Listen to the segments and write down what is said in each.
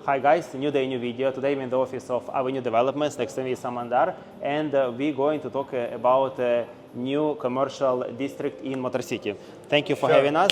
Hi guys, new day, new video. Today I'm in the office of Avenew Developments. Next to me is Samandar, and we're going to talk about a new commercial district in Motor City. Thank you for having us.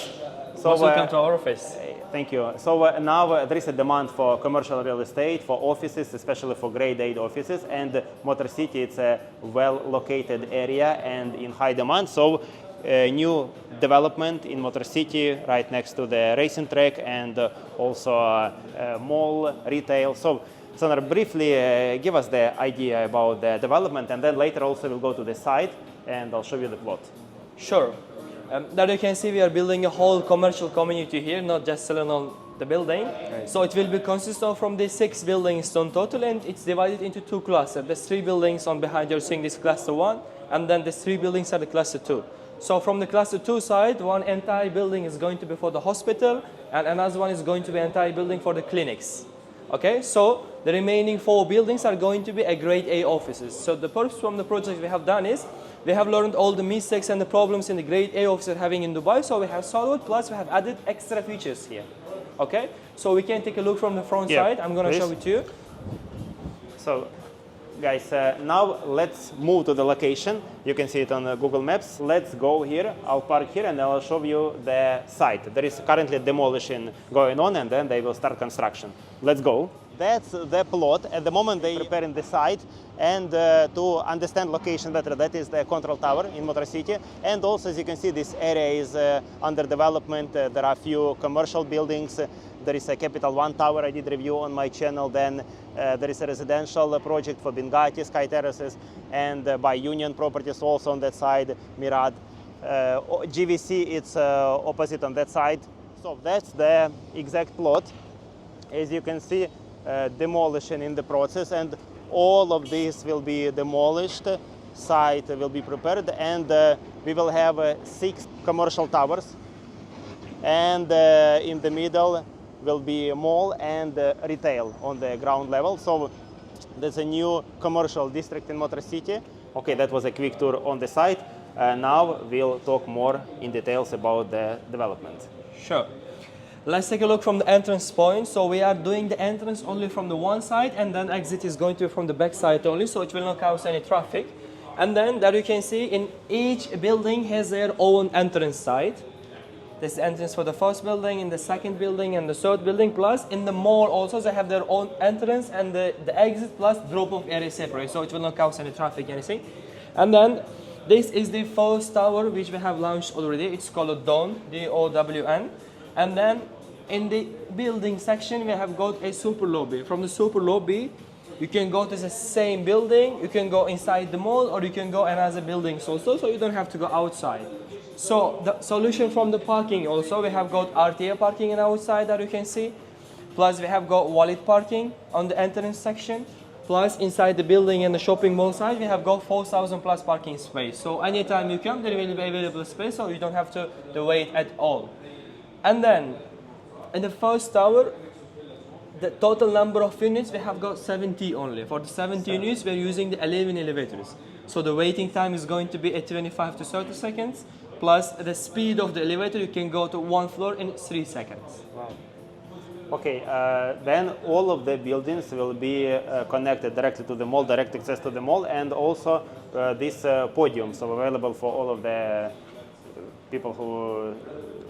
So welcome to our office. Thank you. So now there is a demand for commercial real estate, for offices, especially for Grade A offices, and Motor City, it's a well-located area and in high demand. So new development in Motor City right next to the racing track, and also mall, retail. So Sander, briefly give us the idea about the development, and then later also we'll go to the site and I'll show you the plot. Sure. That you can see, we are building a whole commercial community here, not just selling on the building. Right. So it will be consist of from the 6 buildings in total, and it's divided into 2 clusters. There's 3 buildings on behind you're seeing this cluster 1, and then the 3 buildings are the cluster 2. So from the cluster 2 side, one entire building is going to be for the hospital, and another one is going to be an entire building for the clinics. Okay, so the remaining 4 buildings are going to be a Grade A offices. So the purpose from the project we have done is, we have learned all the mistakes and the problems in the Grade A office are having in Dubai, so we have solved it, plus we have added extra features here. Okay, so we can take a look from the front side. I'm going to show it to you. So guys, now let's move to the location. You can see it on Google Maps. Let's go here. I'll park here and I'll show you the site. There is currently demolition going on, and then they will start construction. Let's go. That's the plot. At the moment they're preparing the site, and to understand location better, that is the control tower in Motor City. And also, as you can see, this area is under development. There are a few commercial buildings. There is a Capital One tower I did review on my channel. Then there is a residential project for Bengati, Sky Terraces, and by Union Properties also on that side, Mirad. GVC, it's opposite on that side. So that's the exact plot. As you can see, demolition in the process, and all of this will be demolished. Site will be prepared, and we will have 6 commercial towers, and in the middle will be a mall and retail on the ground level. So there's a new commercial district in Motor City. Okay, that was a quick tour on the site. Now we'll talk more in details about the development. Sure. Let's take a look from the entrance point. So we are doing the entrance only from the one side, and then exit is going to be from the back side only, so it will not cause any traffic. And then there you can see in each building has their own entrance side. This is the entrance for the first building, in the second building, and the third building. Plus in the mall also they have their own entrance and the exit, plus drop-off area separate, so it will not cause any traffic, anything. And then this is the first tower which we have launched already. It's called Dawn, D-O-W-N. And then in the building section, we have got a super lobby. From the super lobby, you can go to the same building, you can go inside the mall, or you can go another building also, so you don't have to go outside. So the solution from the parking also, we have got RTA parking on outside that you can see. Plus we have got wallet parking on the entrance section. Plus inside the building and the shopping mall side, we have got 4,000 plus parking space. So anytime you come, there will be available space, so you don't have to wait at all. And then in the first tower, the total number of units, we have got 70 only. For the 70 units, we're using the 11 elevators. So the waiting time is going to be at 25 to 30 seconds. Plus the speed of the elevator, you can go to 1 floor in 3 seconds. Wow. Okay, then all of the buildings will be connected directly to the mall, direct access to the mall, and also this podium, so available for all of the people who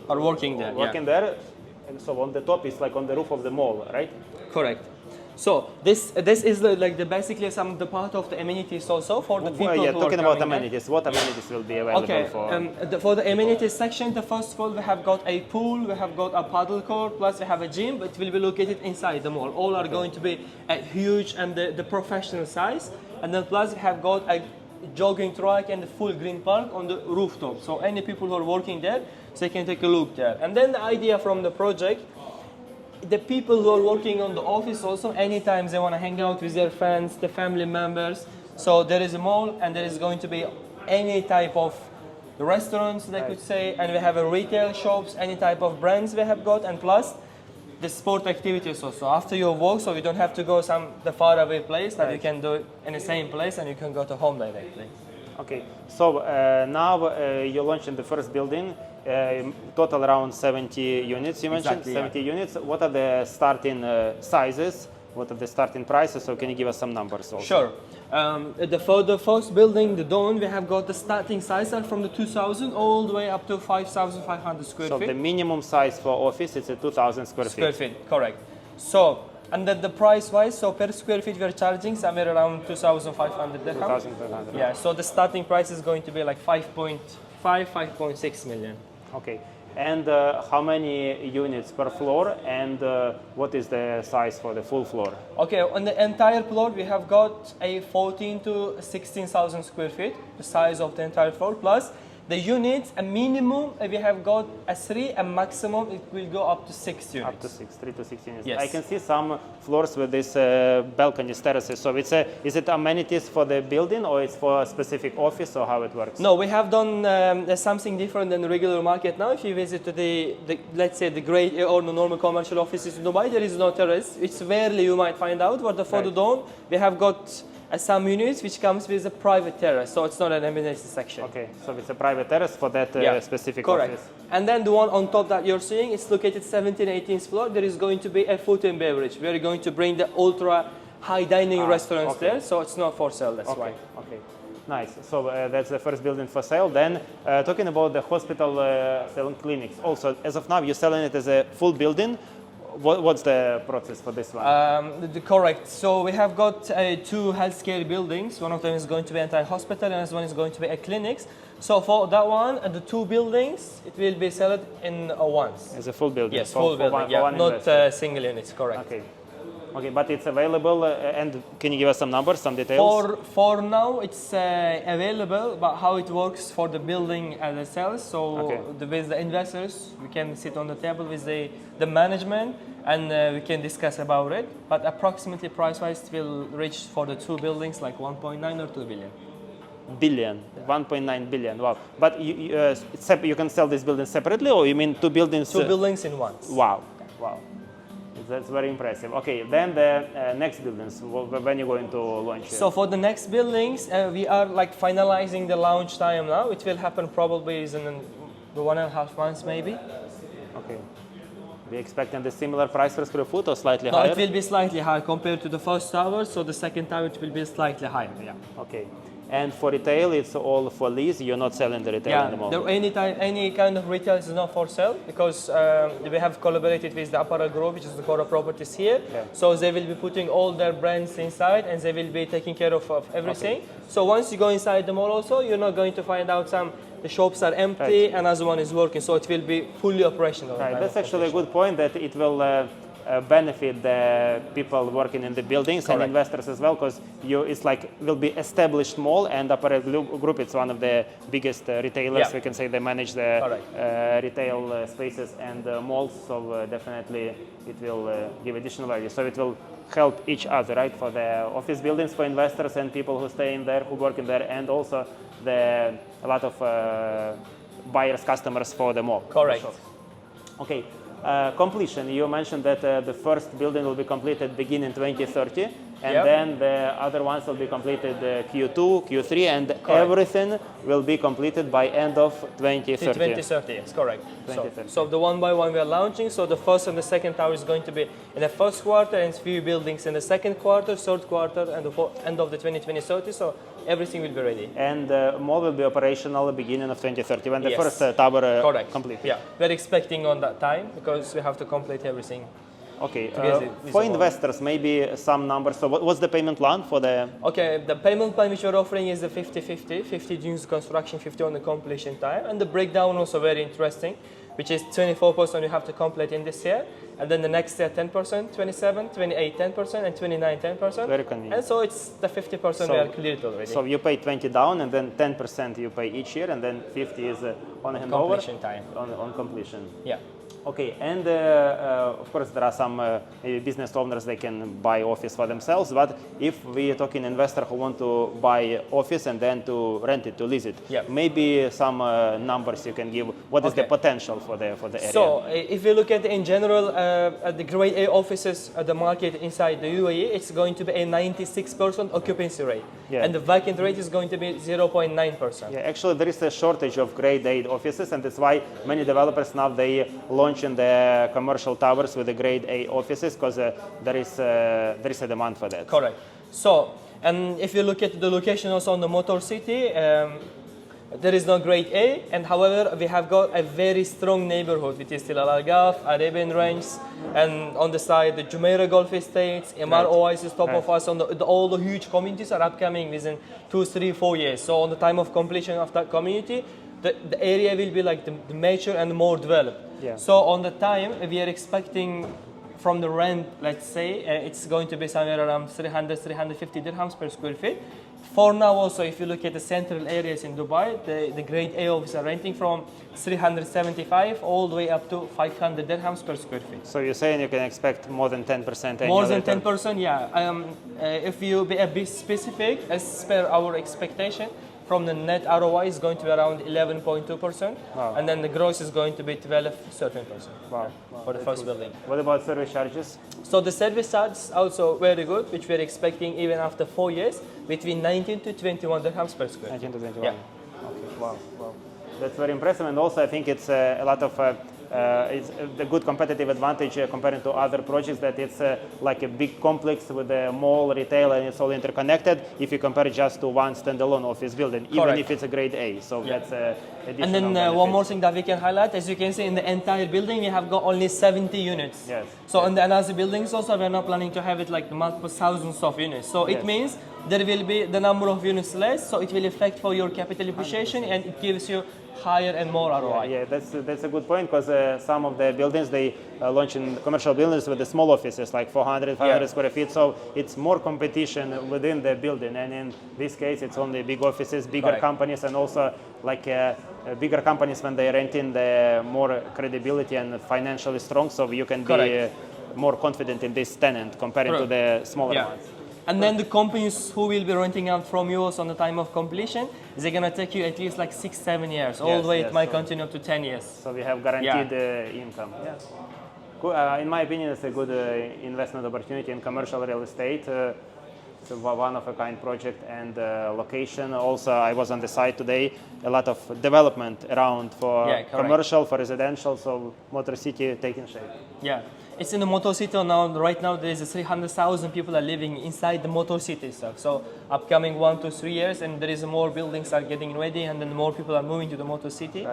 are working there. There. And so on the top is like on the roof of the mall, right? Correct. So this is basically some of the part of the amenities also for the people who talking are about amenities. What amenities will be available for? For the amenities section, the first of all, we have got a pool, we have got a paddle court, plus we have a gym, but it will be located inside the mall. All are going to be huge and the professional size. And then plus we have got a jogging track and a full green park on the rooftop. So any people who are working there, so they can take a look there. And then the idea from the project, the people who are working on the office also, anytime they want to hang out with their friends, the family members. So there is a mall, and there is going to be any type of restaurants, they could say, and we have a retail shops, any type of brands we have got, and plus the sport activities also. After your work, so you don't have to go the far away place, that you can do it in the same place and you can go to home directly. Okay, so now you're launching the first building. total around 70 units, you mentioned? Exactly, 70 units. What are the starting sizes? What are the starting prices? So can you give us some numbers also? Sure. For the first building, the Dawn, we have got the starting size are from the 2,000 all the way up to 5,500 square So feet. the minimum size for office is a 2,000 square feet. Square feet, correct. So, and then the price-wise, so per square feet we're charging somewhere around 2,500 dirham. 2,500. Yeah, so the starting price is going to be like 5.5, 5.6 million. Okay. And how many units per floor, and what is the size for the full floor? Okay, on the entire floor we have got a 14 to 16,000 square feet, the size of the entire floor, plus the units, a minimum we have got a 3, and maximum it will go up to 6 units. Up to 3 to 6 units. Yes. I can see some floors with this balconies, terraces. So is it amenities for the building, or it's for a specific office, or how it works? No, we have done something different than the regular market now. If you visit to the let's say the Grade A or the normal commercial offices in Dubai, there is no terrace. It's rarely you might find out. But for the Dawn, we have got some units which comes with a private terrace, so it's not an amenity section. Okay, so it's a private terrace for that specific correct. office. And then the one on top that you're seeing, it's located 17th, 18th floor. There is going to be a food and beverage. We're going to bring the ultra high dining restaurants there, so it's not for sale, that's why. Okay, nice. So that's the first building for sale. Then talking about the hospital selling clinics. Also, as of now, you're selling it as a full building. What's the process for this one? Correct. So we have got 2 healthcare buildings. One of them is going to be anti-hospital, and this one is going to be a clinics. So for that one, the 2 buildings, it will be sold in once. As a full building? Yes, full building, not single units, correct. Okay. Okay, but it's available, and can you give us some numbers, some details? For now, it's available, but how it works for the building as it sells. So with the investors, we can sit on the table with the management, and we can discuss about it. But approximately price-wise, it will reach for the 2 buildings like 1.9 or 2 billion. Billion, 1.9 billion. Wow! But you can sell this building separately, or you mean 2 buildings? 2 buildings in once. Wow! Wow! That's very impressive. Okay, then the next buildings, when you're going to launch? So for the next buildings, we are like finalizing the launch time now. It will happen probably in 1.5 months maybe. Okay. We expecting the similar price per square foot or slightly no, higher? It will be slightly higher compared to the first tower. So the second tower it will be slightly higher. Yeah. Okay. And for retail, it's all for lease. You're not selling the retail at the moment. Any kind of retail is not for sale because we have collaborated with the Apparel Group, which is the KORA Properties here. Yeah. So they will be putting all their brands inside, and they will be taking care of everything. Okay. So once you go inside the mall, also you're not going to find out the shops are empty, and another one is working. So it will be fully operational. Right. That's actually a good point. That it will benefit the people working in the buildings. Correct. And investors as well, because it's like will be established mall, and Apparel Group, it's one of the biggest retailers. We can say they manage the retail spaces and malls, so definitely it will give additional value. So it will help each other, right, for the office buildings, for investors and people who stay in there, who work in there, and also a lot of buyers, customers for the mall. Correct. Okay. Completion. You mentioned that the first building will be completed beginning 2030, and then the other ones will be completed Q2, Q3, and everything will be completed by end of 2030. 2030, yes, correct. So the one by one we are launching. So the first and the second tower is going to be in the first quarter, and few buildings in the second quarter, third quarter, and the end of the 2030. So everything will be ready. And the mall will be operational beginning of 2030 when the first tower completed. Yeah, we're expecting on that time because we have to complete everything. Okay, for investors, maybe some numbers. So what's the payment plan for the? Okay, the payment plan which we're offering is the 50-50, 50 during construction, 50 on the completion time. And the breakdown also very interesting, which is 24% you have to complete in this year. And then the next year 10%, 27, 28, 10%, and 29, 10%. Very convenient. And so it's the 50% we are cleared already. So you pay 20 down, and then 10% you pay each year, and then 50 is on handover. Completion time. On completion. Yeah. Okay, and of course there are some maybe business owners, they can buy office for themselves, but if we are talking investor who want to buy office and then to rent it, to lease it, maybe some numbers you can give. What is the potential for the area? So if you look at in general at the grade A offices at the market inside the UAE, it's going to be a 96% occupancy rate, and the vacant rate is going to be 0.9%. Yeah, actually there is a shortage of grade A offices, and that's why many developers now they launch in the commercial towers with the grade A offices, because there is a demand for that. Correct. So, and if you look at the location also on the Motor City, there is no grade A, and however we have got a very strong neighborhood, which is still Al Gulf, Arabian Range, and on the side the Jumeirah Golf Estates, Emar Oasis top of us. On all the huge communities are upcoming within 2, 3, 4 years. So on the time of completion of that community, the area will be like the mature and more developed. So on the time we are expecting from the rent, let's say it's going to be somewhere around 300, 350 dirhams per square feet. For now also, if you look at the central areas in Dubai, the grade A offices are renting from 375 all the way up to 500 dirhams per square feet. So you're saying you can expect more than 10% annual More than return? 10%, yeah. If you be a bit specific, as per our expectation, from the net ROI is going to be around 11.2%, and then the gross is going to be 12-13% for the first building. What about service charges? So the service charge is also very good, which we're expecting even after 4 years, between 19 to 21 dirhams per square. 19 to 21. Yeah. Okay. Wow. That's very impressive, and also I think it's a lot of it's a good competitive advantage comparing to other projects, that it's like a big complex with a mall, retail, and it's all interconnected. If you compare it just to one standalone office building, even if it's a grade A, so that's additional. And then one more thing that we can highlight, as you can see in the entire building, we have got only 70 units. So in the another buildings also, we're not planning to have it like the multiple thousands of units. So it means there will be the number of units less, so it will affect for your capital appreciation, and it gives you higher and more ROI. Yeah, that's a good point, because some of the buildings, they launch in commercial buildings with the small offices, like 400, 500 square feet, so it's more competition within the building, and in this case it's only big offices, bigger companies, and also like bigger companies, when they rent in, the more credibility and financially strong, so you can be more confident in this tenant compared to the smaller ones. And then the companies who will be renting out from you on the time of completion, they're going to take you at least like 6-7 years. All the way it might continue up to 10 years. So we have guaranteed income. Cool. In my opinion, it's a good investment opportunity in commercial real estate. It's a one-of-a-kind project, and location. Also, I was on the site today. A lot of development around for commercial, for residential. So Motor City taking shape. Yeah. It's in the Motor City now. Right now, there is 300,000 people are living inside the Motor City itself. So upcoming 1 to 3 years, and there is more buildings are getting ready, and then more people are moving to the Motor City.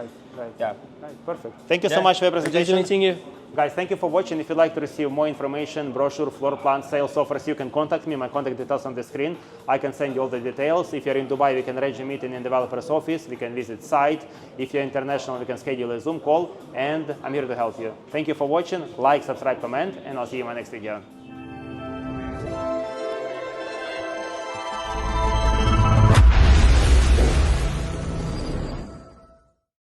Perfect. Thank you so much for your presentation. Pleasure meeting you. Guys, thank you for watching. If you'd like to receive more information, brochure, floor plan, sales offers, you can contact me. My contact details on the screen. I can send you all the details. If you're in Dubai, we can arrange a meeting in developer's office. We can visit site. If you're international, we can schedule a Zoom call. And I'm here to help you. Thank you for watching. Like, subscribe, comment, and I'll see you in my next video.